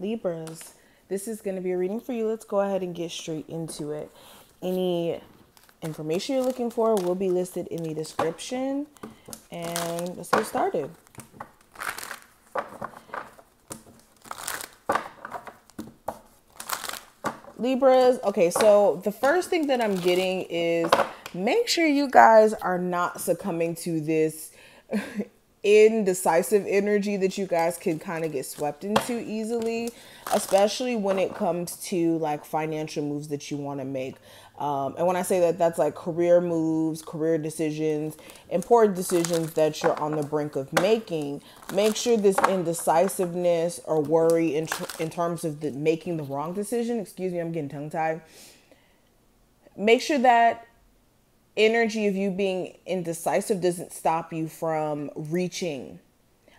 Libras, this is going to be a reading for you. Let's go ahead and get straight into it. Any information you're looking for will be listed in the description. And let's get started. Libras, okay, so the first thing that I'm getting is make sure you guys are not succumbing to this indecisive energy that you guys can kind of get swept into easily, especially when it comes to like financial moves that you want to make. And when I say that, that's like career moves, career decisions, important decisions that you're on the brink of making. Make sure this indecisiveness or worry in terms of making the wrong decision, excuse me, I'm getting tongue-tied. Make sure that energy of you being indecisive doesn't stop you from reaching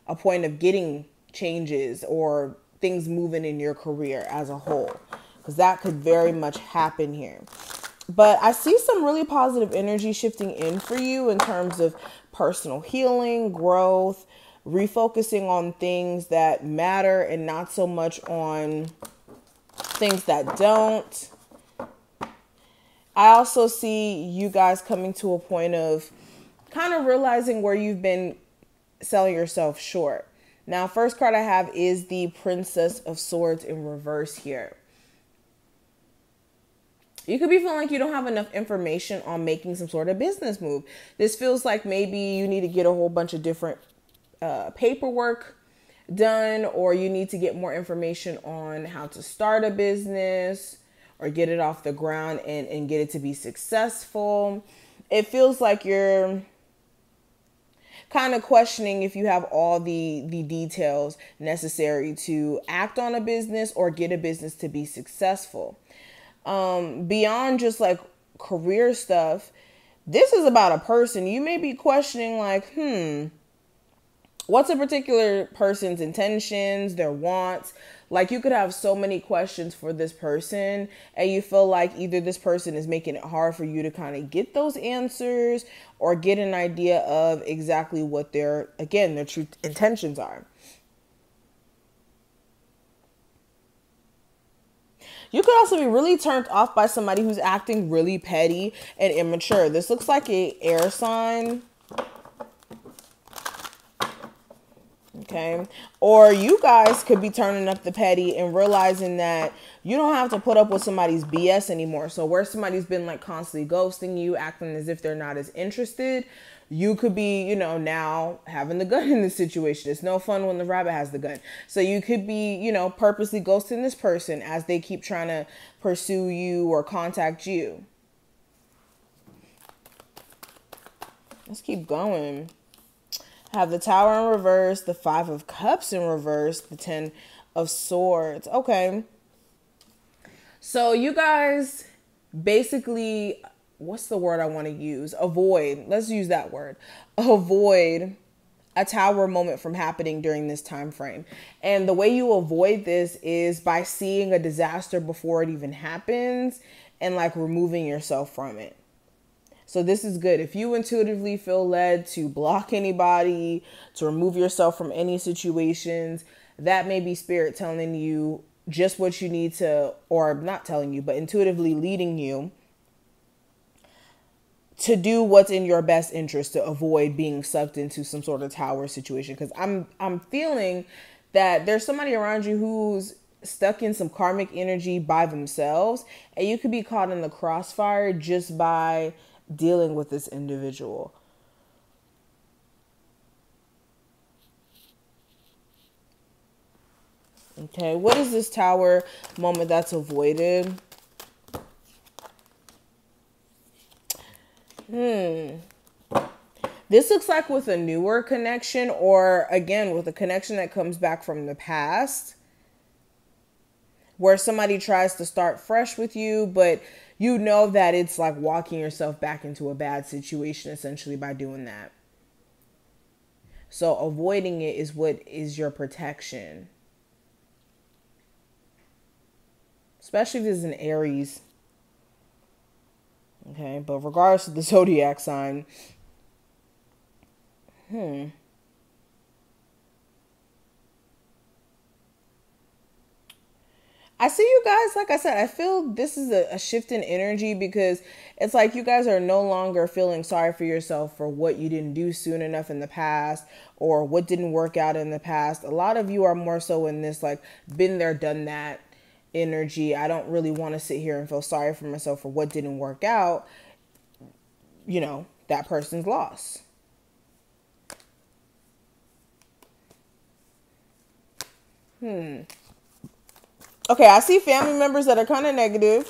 a point of getting changes or things moving in your career as a whole, because that could very much happen here. But I see some really positive energy shifting in for you in terms of personal healing, growth, refocusing on things that matter and not so much on things that don't. I also see you guys coming to a point of kind of realizing where you've been selling yourself short. Now, first card I have is the Princess of Swords in reverse here. You could be feeling like you don't have enough information on making some sort of business move. This feels like maybe you need to get a whole bunch of different paperwork done, or you need to get more information on how to start a business or get it off the ground and get it to be successful. It feels like you're kind of questioning if you have all the details necessary to act on a business or get a business to be successful. Beyond just like career stuff, this is about a person. You may be questioning like, what's a particular person's intentions, their wants? Like you could have so many questions for this person and you feel like either this person is making it hard for you to kind of get those answers or get an idea of exactly what their true intentions are. You could also be really turned off by somebody who's acting really petty and immature. This looks like an air sign. Okay. Or you guys could be turning up the petty and realizing that you don't have to put up with somebody's BS anymore. So where somebody's been like constantly ghosting you, acting as if they're not as interested, you could be, now having the gun in this situation. It's no fun when the rabbit has the gun. So you could be, purposely ghosting this person as they keep trying to pursue you or contact you. Let's keep going. Have the Tower in reverse, the Five of Cups in reverse, the Ten of Swords. Okay. So you guys basically, what's the word I want to use? Avoid. Let's use that word. Avoid a tower moment from happening during this time frame. And the way you avoid this is by seeing a disaster before it even happens and like removing yourself from it. So this is good. If you intuitively feel led to block anybody, to remove yourself from any situations, that may be spirit telling you just what you need to, or not telling you, but intuitively leading you to do what's in your best interest to avoid being sucked into some sort of tower situation. Because I'm feeling that there's somebody around you who's stuck in some karmic energy by themselves, and you could be caught in the crossfire just by dealing with this individual. Okay, what is this tower moment that's avoided? This looks like with a newer connection, or again with a connection that comes back from the past, where somebody tries to start fresh with you, but you know that it's like walking yourself back into a bad situation essentially by doing that. So avoiding it is what is your protection. Especially if this is an Aries. Okay, but regardless of the zodiac sign. I see you guys, like I said, I feel this is a shift in energy, because it's like you guys are no longer feeling sorry for yourself for what you didn't do soon enough in the past, or what didn't work out in the past. A lot of you are more so in this like been there, done that energy. I don't really want to sit here and feel sorry for myself for what didn't work out. You know, that person's loss. Okay, I see family members that are kind of negative.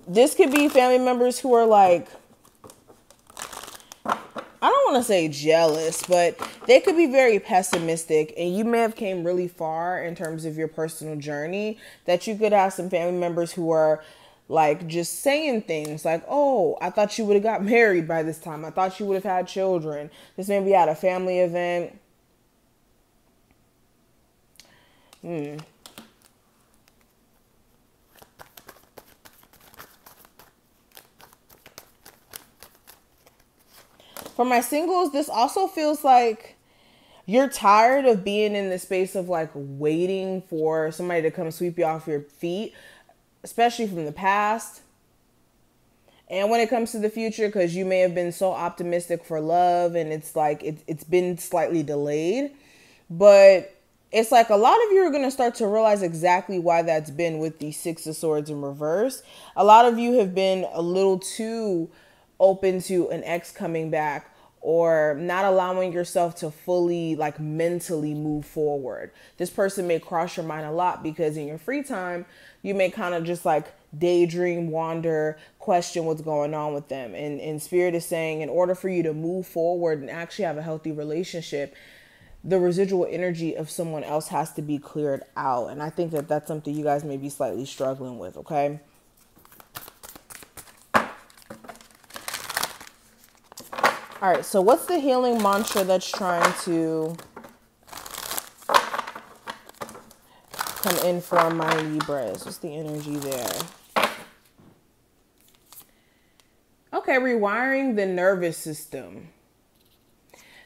This could be family members who are like, I don't want to say jealous, but they could be very pessimistic, and you may have came really far in terms of your personal journey, that you could have some family members who are like just saying things like, oh, I thought you would have got married by this time. I thought you would have had children. This may be at a family event. For my singles, this also feels like you're tired of being in the space of like waiting for somebody to come sweep you off your feet, especially from the past. And when it comes to the future, because you may have been so optimistic for love, and it's like it's been slightly delayed. But it's like a lot of you are going to start to realize exactly why that's been with the Six of Swords in reverse. A lot of you have been a little too open to an ex coming back, or not allowing yourself to fully like mentally move forward. This person may cross your mind a lot, because in your free time, you may kind of just like daydream, wander, question what's going on with them. And Spirit is saying, in order for you to move forward and actually have a healthy relationship, the residual energy of someone else has to be cleared out. And I think that that's something you guys may be slightly struggling with, okay? All right, so what's the healing mantra that's trying to come in for my Libras? What's the energy there? Okay, rewiring the nervous system.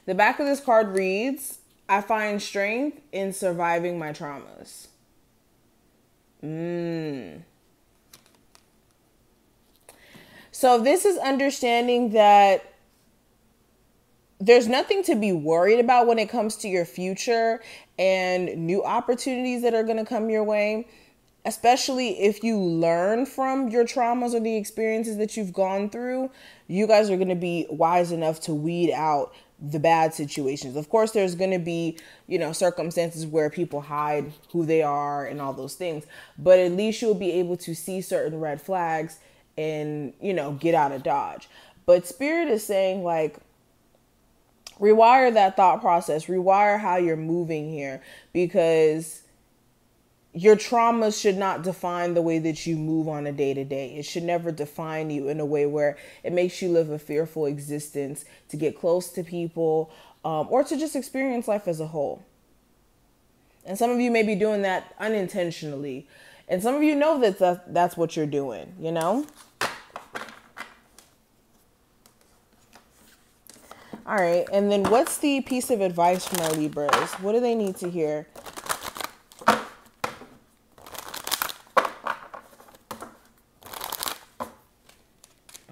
The back of this card reads, I find strength in surviving my traumas. So this is understanding that there's nothing to be worried about when it comes to your future and new opportunities that are going to come your way, especially if you learn from your traumas or the experiences that you've gone through. You guys are going to be wise enough to weed out the bad situations. Of course, there's going to be, you know, circumstances where people hide who they are and all those things, but at least you'll be able to see certain red flags and, you know, get out of Dodge. But Spirit is saying, like, rewire that thought process, rewire how you're moving here, because your traumas should not define the way that you move on a day-to-day. It should never define you in a way where it makes you live a fearful existence, to get close to people, or to just experience life as a whole. And some of you may be doing that unintentionally. And some of you know that that's what you're doing, you know? All right, and then what's the piece of advice for my Libras? What do they need to hear?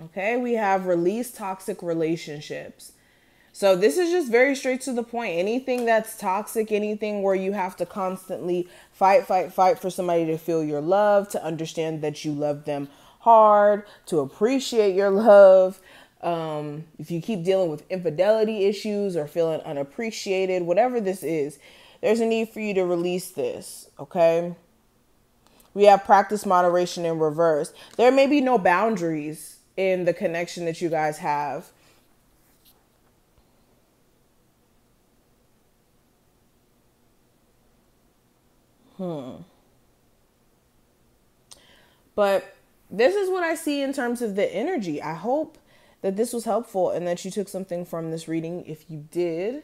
Okay, we have release toxic relationships. So this is just very straight to the point. Anything that's toxic, anything where you have to constantly fight for somebody to feel your love, to understand that you love them hard, to appreciate your love. If you keep dealing with infidelity issues or feeling unappreciated, whatever this is, there's a need for you to release this, okay? We have practice moderation in reverse. There may be no boundaries in the connection that you guys have. But this is what I see in terms of the energy. I hope that this was helpful and that you took something from this reading. If you did,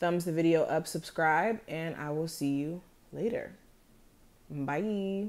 thumbs the video up, subscribe, and I will see you later. Bye.